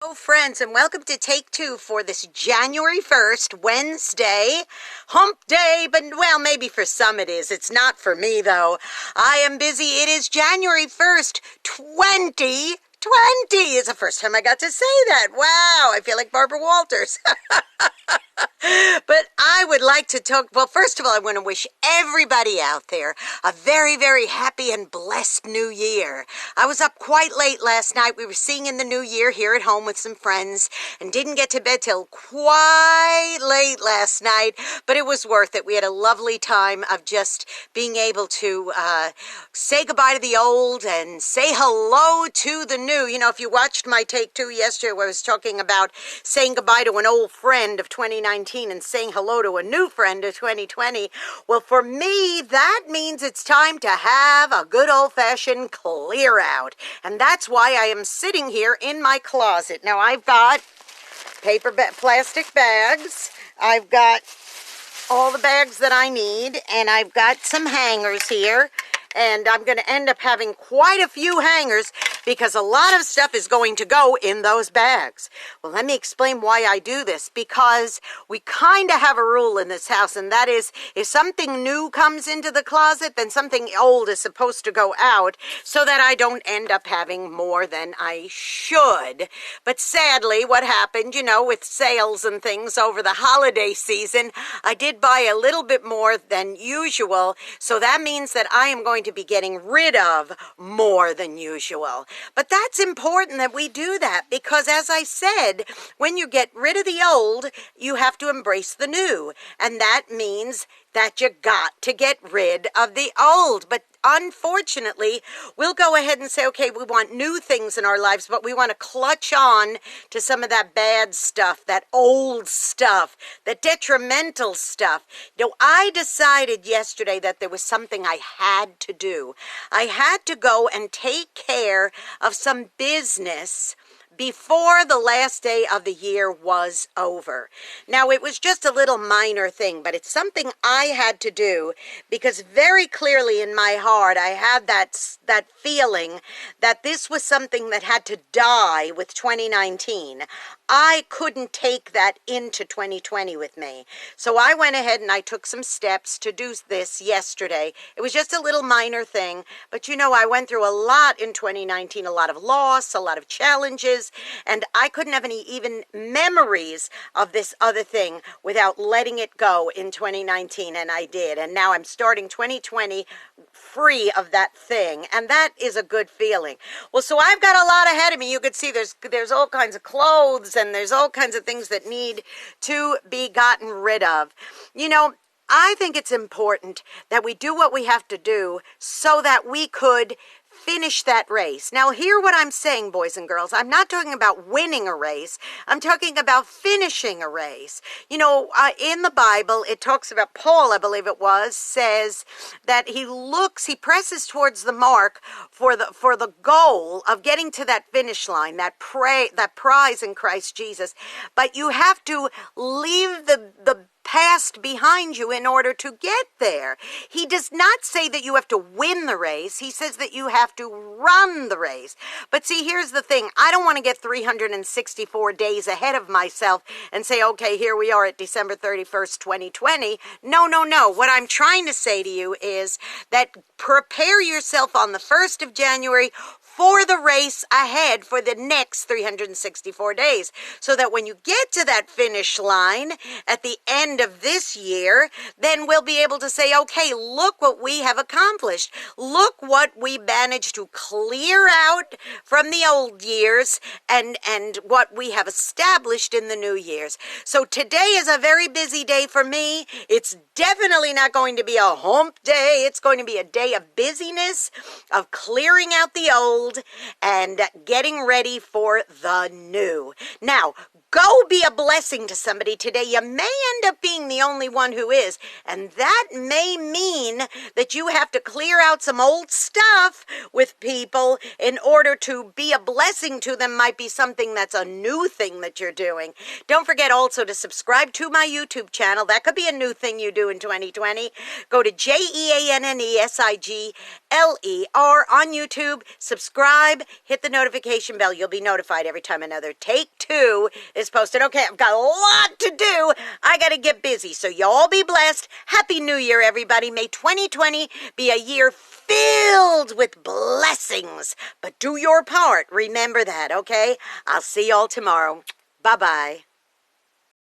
Hello friends, and welcome to Take Two for this January 1st, Wednesday, hump day, but well, maybe for some it is. It's not for me though. I am busy. It is January 1st, 2020. It's the first time I got to say that. Wow, I feel like Barbara Walters. But I would like to talk, well, first of all, I want to wish everybody out there a very, very happy and blessed new year. I was up quite late last night. We were singing the new year here at home with some friends and didn't get to bed till quite late last night, but it was worth it. We had a lovely time of just being able to say goodbye to the old and say hello to the new. You know, if you watched my Take Two yesterday where I was talking about saying goodbye to an old friend of 2019 and saying hello to a new friend of 2020. Well, for me, that means it's time to have a good old-fashioned clear out. And that's why I am sitting here in my closet. Now, I've got plastic bags. I've got all the bags that I need, and I've got some hangers here. And I'm going to end up having quite a few hangers because a lot of stuff is going to go in those bags. Well, let me explain why I do this. Because we kind of have a rule in this house, and that is if something new comes into the closet, then something old is supposed to go out so that I don't end up having more than I should. But sadly, what happened, you know, with sales and things over the holiday season, I did buy a little bit more than usual. So that means that I am going to be getting rid of more than usual. But that's important that we do that because, as I said, when you get rid of the old, you have to embrace the new. And that means that you got to get rid of the old. But unfortunately, we'll go ahead and say, okay, we want new things in our lives, but we want to clutch on to some of that bad stuff, that old stuff, the detrimental stuff. You know, I decided yesterday that there was something I had to do. I had to go and take care of some business before the last day of the year was over. Now, it was just a little minor thing, but it's something I had to do because very clearly in my heart, I had that feeling that this was something that had to die with 2019. I couldn't take that into 2020 with me. So I went ahead and I took some steps to do this yesterday. It was just a little minor thing, but you know, I went through a lot in 2019, a lot of loss, a lot of challenges, and I couldn't have any even memories of this other thing without letting it go in 2019, and I did. And now I'm starting 2020 free of that thing, and that is a good feeling. Well, so I've got a lot ahead of me. You could see there's all kinds of clothes and there's all kinds of things that need to be gotten rid of. You know, I think it's important that we do what we have to do so that we could finish that race. Now, hear what I'm saying, boys and girls. I'm not talking about winning a race. I'm talking about finishing a race. You know, in the Bible, it talks about Paul, I believe it was, says that he presses towards the mark for the goal of getting to that finish line, that prize in Christ Jesus. But you have to leave the past behind you in order to get there. He does not say that you have to win the race. He says that you have to run the race. But see, here's the thing. I don't want to get 364 days ahead of myself and say, okay, here we are at December 31st, 2020. No, no, no. What I'm trying to say to you is that prepare yourself on the 1st of January for the race ahead for the next 364 days. So that when you get to that finish line at the end of this year, then we'll be able to say, okay, look what we have accomplished. Look what we managed to clear out from the old years and what we have established in the new years. So today is a very busy day for me. It's definitely not going to be a hump day. It's going to be a day of busyness, of clearing out the old, and getting ready for the new. Now, Go be a blessing to somebody today. You may end up being the only one who is, and that may mean that you have to clear out some old stuff with people in order to be a blessing to them. Might be something that's a new thing that you're doing. Don't forget also to subscribe to my YouTube channel. That could be a new thing you do in 2020. Go to JeanneSigler on YouTube. Subscribe, hit the notification bell. You'll be notified every time another Take Two is posted. Okay, I've got a lot to do. I got to get busy. So you all be blessed. Happy New Year, everybody. May 2020 be a year filled with blessings. But do your part. Remember that, okay? I'll see y'all tomorrow. Bye-bye.